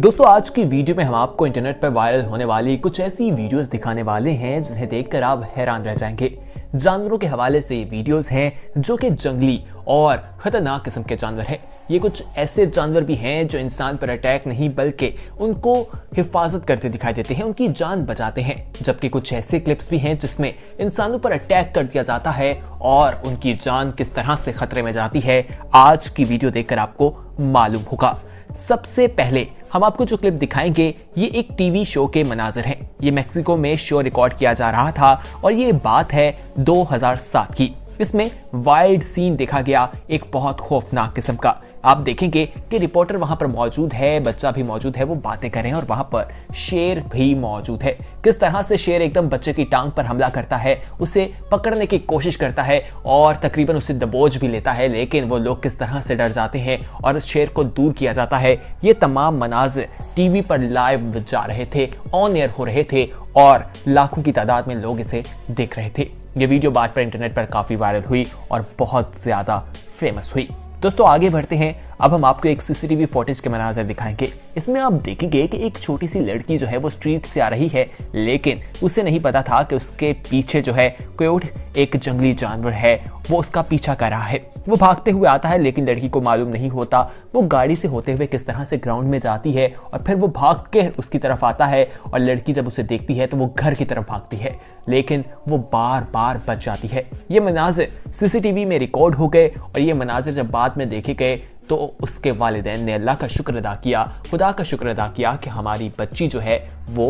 दोस्तों आज की वीडियो में हम आपको इंटरनेट पर वायरल होने वाली कुछ ऐसी वीडियोस दिखाने वाले हैं जिन्हें देखकर आप हैरान रह जाएंगे। जानवरों के हवाले से ये वीडियोस हैं जो कि जंगली और खतरनाक किस्म के जानवर हैं। ये कुछ ऐसे जानवर भी हैं जो इंसान पर अटैक नहीं बल्कि उनको हिफाजत करते दिखाई देते हैं, उनकी जान बचाते हैं। जबकि कुछ ऐसे क्लिप्स भी हैं जिसमें इंसानों पर अटैक कर दिया जाता है और उनकी जान किस तरह से खतरे में जाती है, आज की वीडियो देखकर आपको मालूम होगा। सबसे पहले हम आपको जो क्लिप दिखाएंगे ये एक टीवी शो के मनाजिर हैं। ये मेक्सिको में शो रिकॉर्ड किया जा रहा था और ये बात है 2007 की। इसमें वाइल्ड सीन देखा गया, एक बहुत खौफनाक किस्म का। आप देखेंगे कि रिपोर्टर वहां पर मौजूद है, बच्चा भी मौजूद है, वो बातें कर रहे हैं और वहां पर शेर भी मौजूद है। किस तरह से शेर एकदम बच्चे की टांग पर हमला करता है, उसे पकड़ने की कोशिश करता है और तकरीबन उसे दबोच भी लेता है, लेकिन वो लोग किस तरह से डर जाते हैं और उस शेर को दूर किया जाता है। ये तमाम मनाज़िर टीवी पर लाइव जा रहे थे, ऑन एयर हो रहे थे और लाखों की तादाद में लोग इसे देख रहे थे। ये वीडियो बाद पर इंटरनेट पर काफी वायरल हुई और बहुत ज्यादा फेमस हुई। दोस्तों आगे बढ़ते हैं। अब हम आपको एक सीसीटीवी फुटेज के मनाज़र दिखाएंगे। इसमें आप देखेंगे कि एक छोटी सी लड़की जो है वो स्ट्रीट से आ रही है, लेकिन उसे नहीं पता था कि उसके पीछे जो है कोई एक जंगली जानवर है, वो उसका पीछा कर रहा है। वो भागते हुए आता है लेकिन लड़की को मालूम नहीं होता वो गाड़ी से होते हुए किस तरह से ग्राउंड में जाती है और फिर वो भाग के उसकी तरफ आता है और लड़की जब उसे देखती है तो वो घर की तरफ भागती है, लेकिन वो बार बार बच जाती है। ये मनाज़िर सीसीटीवी में रिकॉर्ड हो गए और ये मनाज़िर जब बाद में देखे गए तो उसके वालिदैन ने अल्लाह का शुक्र अदा किया, खुदा का शुक्र अदा किया कि हमारी बच्ची जो है वो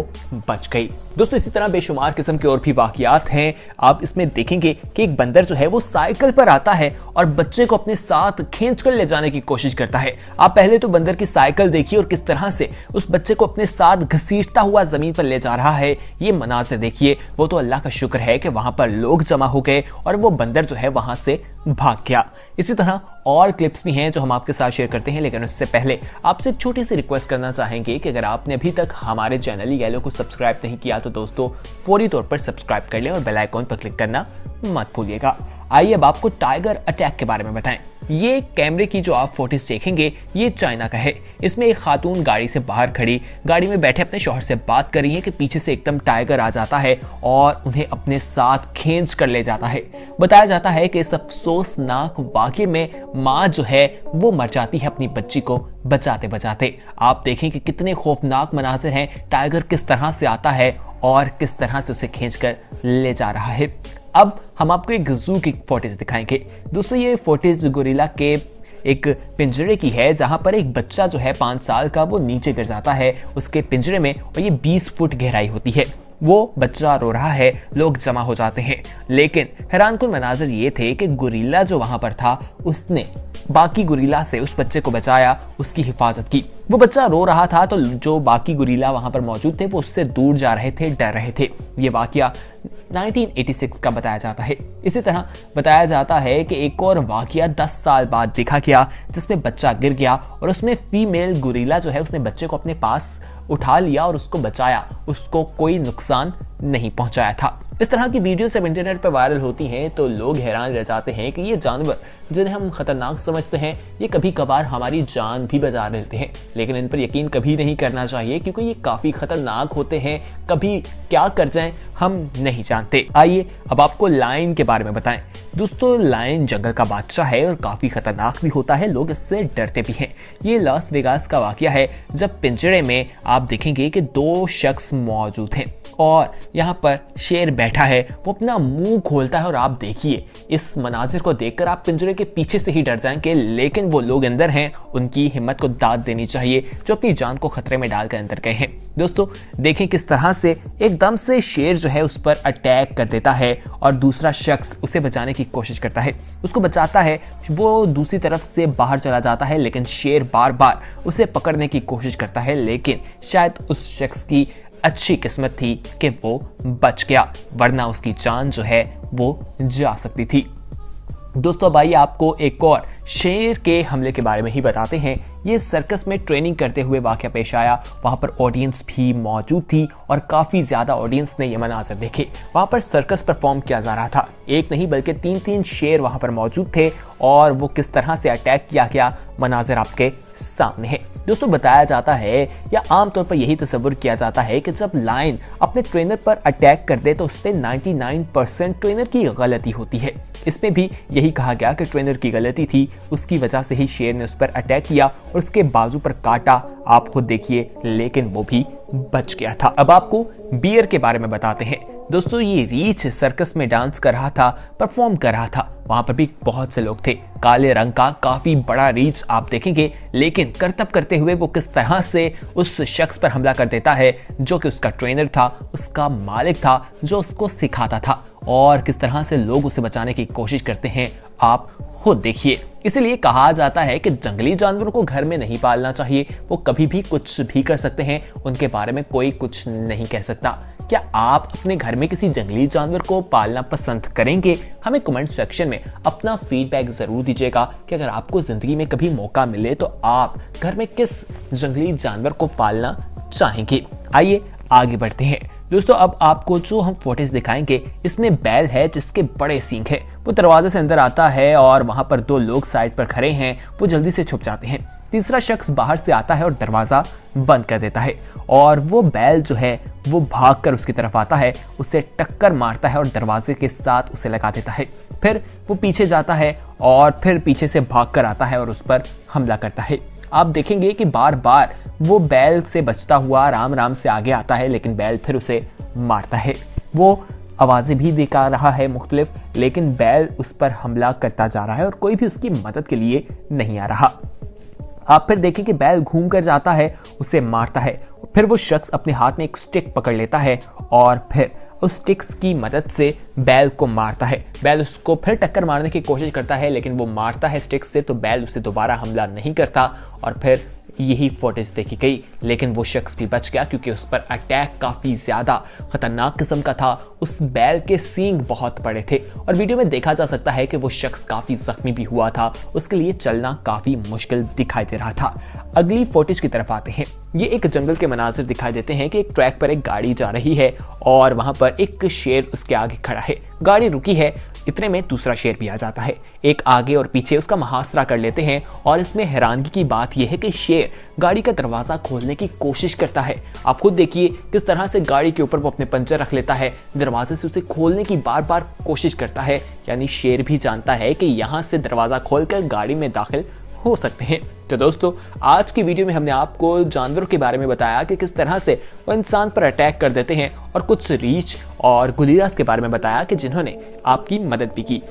बच गई। दोस्तों इसी तरह बेशुमार किस्म के और भी वाकयात हैं। आप इसमें देखेंगे कि एक बंदर जो है वो साइकिल पर आता है और बच्चे को अपने साथ खींच कर ले जाने की कोशिश करता है। आप पहले तो बंदर की साइकिल देखिए और किस तरह से उस बच्चे को अपने साथ घसीटता हुआ जमीन पर ले जा रहा है। ये मनाज़िर देखिए। वो तो अल्लाह का शुक्र है कि वहां पर लोग जमा हो गए और वो बंदर जो है वहां से भाग गया। इसी तरह और क्लिप्स भी हैं जो हम आपके साथ शेयर करते हैं, लेकिन उससे पहले आपसे एक छोटी सी रिक्वेस्ट करना चाहेंगे कि अगर आपने अभी तक हमारे चैनल येलो को सब्सक्राइब नहीं किया तो दोस्तों फौरी तौर पर सब्सक्राइब कर लें और बेल आइकॉन पर क्लिक करना मत भूलिएगा। आइए अब आपको टाइगर अटैक के बारे में बताएं। ये कैमरे की जो आप फोटोज देखेंगे ये चाइना का है। इसमें एक खातून गाड़ी से बाहर खड़ी, गाड़ी में बैठे अपने शौहर से बात कर रही है कि पीछे से एकदम टाइगर आ जाता है और उन्हें अपने साथ खींच कर ले जाता है। बताया जाता है कि इस अफसोसनाक वाकये में माँ जो है वो मर जाती है अपनी बच्ची को बचाते बचाते। आप देखें कि कितने खौफनाक मनाज़िर हैं। टाइगर किस तरह से आता है और किस तरह से उसे खींच कर ले जा रहा है। अब हम आपको एक जू की फुटेज दिखाएंगे। दोस्तों ये फुटेज गोरिल्ला के एक पिंजरे की है जहां पर एक बच्चा जो है 5 साल का वो नीचे गिर जाता है उसके पिंजरे में और ये 20 फुट गहराई होती है। वो बच्चा रो रहा है, लोग जमा हो जाते हैं, लेकिन हैरानकुन मनाज़िर ये थे कि गोरिल्ला जो वहां पर था उसने बाकी गोरिल्ला से उस बच्चे को बचाया, उसकी हिफाजत की। वो बच्चा रो रहा था तो जो बाकी गोरिल्ला वहां पर मौजूद थे वो उससे दूर जा रहे थे, डर रहे थे। ये वाकया 1986 का बताया जाता है। इसी तरह बताया जाता है कि एक और वाकया 10 साल बाद देखा गया जिसमें बच्चा गिर गया और उसमें फीमेल गोरिल्ला जो है उसने बच्चे को अपने पास उठा लिया और उसको बचाया, उसको कोई नुकसान नहीं पहुंचाया था। इस तरह की वीडियो सब इंटरनेट पर वायरल होती हैं तो लोग हैरान रह जाते हैं कि ये जानवर जिन्हें हम खतरनाक समझते हैं ये कभी कभार हमारी जान भी बचा लेते हैं, लेकिन इन पर यकीन कभी नहीं करना चाहिए क्योंकि ये काफी खतरनाक होते हैं। कभी क्या कर जाएं हम नहीं जानते। आइए अब आपको लायन के बारे में बताएं। दोस्तों लायन जंगल का बादशाह है और काफी खतरनाक भी होता है, लोग इससे डरते भी हैं। ये लास वेगास का वाकया है जब पिंजरे में आप देखेंगे कि 2 शख्स मौजूद हैं और यहाँ पर शेर बैठा है, वो अपना मुंह खोलता है और आप देखिए इस मनाजिर को देखकर आप पिंजरे के पीछे से ही डर जाएंगे, लेकिन वो लोग अंदर हैं, उनकी हिम्मत को दाद देनी चाहिए जो अपनी जान को खतरे में डालकर अंदर गए हैं। दोस्तों देखें किस तरह से एकदम से शेर जो है उस पर अटैक कर देता है और दूसरा शख्स उसे बचाने की कोशिश करता है, उसको बचाता है, वो दूसरी तरफ से बाहर चला जाता है, लेकिन शेर बार बार उसे पकड़ने की कोशिश करता है, लेकिन शायद उस शख्स की अच्छी किस्मत थी कि वो बच गया, वरना उसकी जान जो है वो जा सकती थी। दोस्तों अब आइए आपको एक और शेर के हमले के बारे में ही बताते हैं। ये सर्कस में ट्रेनिंग करते हुए वाकया पेश आया। वहां पर ऑडियंस भी मौजूद थी और काफी ज्यादा ऑडियंस ने ये मनाज़र देखे। वहां पर सर्कस परफॉर्म किया जा रहा था, एक नहीं बल्कि 3-3 शेर वहां पर मौजूद थे और वो किस तरह से अटैक किया गया मनाज़र आपके सामने है। दोस्तों बताया जाता है या आमतौर पर यही तस्वीर किया जाता है कि जब लायन अपने ट्रेनर पर अटैक कर दे तो उसमें 99% ट्रेनर की गलती होती है। इसमें भी यही कहा गया कि ट्रेनर की गलती थी, उसकी वजह से ही शेर ने उस पर अटैक किया और उसके बाजू पर काटा। आप खुद देखिए, लेकिन वो भी बच गया था। अब आपको बियर के बारे में बताते हैं। दोस्तों ये रीछ सर्कस में डांस कर रहा था, परफॉर्म कर रहा था। वहां पर भी बहुत से लोग थे। काले रंग का काफी बड़ा रीछ आप देखेंगे, लेकिन करतब करते हुए वो किस तरह से उस शख्स पर हमला कर देता है जो कि उसका ट्रेनर था, उसका मालिक था, जो उसको सिखाता था, और किस तरह से लोग उसे बचाने की कोशिश करते हैं आप खुद देखिए। इसीलिए कहा जाता है कि जंगली जानवरों को घर में नहीं पालना चाहिए। वो कभी भी कुछ भी कर सकते हैं, उनके बारे में कोई कुछ नहीं कह सकता। क्या आप अपने घर में किसी जंगली जानवर को पालना पसंद करेंगे? हमें कमेंट सेक्शन में अपना फीडबैक जरूर दीजिएगा कि अगर आपको जिंदगी में कभी मौका मिले तो आप घर में किस जंगली जानवर को पालना चाहेंगे। आइए आगे बढ़ते हैं। दोस्तों अब आपको जो हम फुटेज दिखाएंगे, इसमें बैल है जिसके बड़े सींग है। वो दरवाजे से अंदर आता है और वहां पर दो लोग साइड पर खड़े हैं, वो जल्दी से छुप जाते हैं। तीसरा शख्स बाहर से आता है और दरवाजा बंद कर देता है, और वो बैल जो है वो भागकर उसकी तरफ आता है, उसे टक्कर मारता है और दरवाजे के साथ उसे लगा देता है। फिर वो पीछे जाता है और फिर पीछे से भागकर आता है और उस पर हमला करता है। आप देखेंगे कि बार बार वो बैल से बचता हुआ आराम आराम से आगे आता है, लेकिन बैल फिर उसे मारता है। वो आवाजें भी दिखा रहा है मुख्तलिफ, लेकिन बैल उस पर हमला करता जा रहा है और कोई भी उसकी मदद के लिए नहीं आ रहा। आप फिर देखें कि बैल घूम कर जाता है, उसे मारता है। फिर वो शख्स अपने हाथ में एक स्टिक पकड़ लेता है और फिर उस स्टिक्स की मदद से बैल को मारता है। बैल उसको फिर टक्कर मारने की कोशिश करता है, लेकिन वो मारता है स्टिक्स से, तो बैल उसे दोबारा हमला नहीं करता और फिर यही फुटेज देखी गई। लेकिन वो शख्स भी बच गया क्योंकि उस पर अटैक काफी ज्यादा खतरनाक किस्म का था। उस बैल के सींग बहुत बड़े थे और वीडियो में देखा जा सकता है कि वो शख्स काफी जख्मी भी हुआ था, उसके लिए चलना काफी मुश्किल दिखाई दे रहा था। अगली फुटेज की तरफ आते हैं। ये एक जंगल के मनाजिर दिखाई देते हैं कि एक ट्रैक पर एक गाड़ी जा रही है और वहां पर एक शेर उसके आगे खड़ा है। गाड़ी रुकी है, इतने में दूसरा शेर भी आ जाता है। एक आगे और पीछे उसका मुहासरा कर लेते हैं और इसमें हैरानगी की बात यह है कि शेर गाड़ी का दरवाजा खोलने की कोशिश करता है। आप खुद देखिए किस तरह से गाड़ी के ऊपर वो अपने पंजर रख लेता है, दरवाजे से उसे खोलने की बार बार कोशिश करता है। यानी शेर भी जानता है कि यहाँ से दरवाजा खोलकर गाड़ी में दाखिल हो सकते हैं। तो दोस्तों आज की वीडियो में हमने आपको जानवरों के बारे में बताया कि किस तरह से वो इंसान पर अटैक कर देते हैं, और कुछ रीछ और गुलिरास के बारे में बताया कि जिन्होंने आपकी मदद भी की।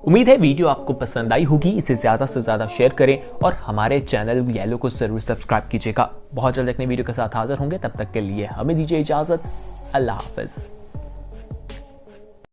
उम्मीद है वीडियो आपको पसंद आई होगी। इसे ज्यादा से ज्यादा शेयर करें और हमारे चैनल येलो को जरूर सब्सक्राइब कीजिएगा। बहुत जल्द एक नई वीडियो के साथ हाजिर होंगे, तब तक के लिए हमें दीजिए इजाजत। अल्लाह हाफिज।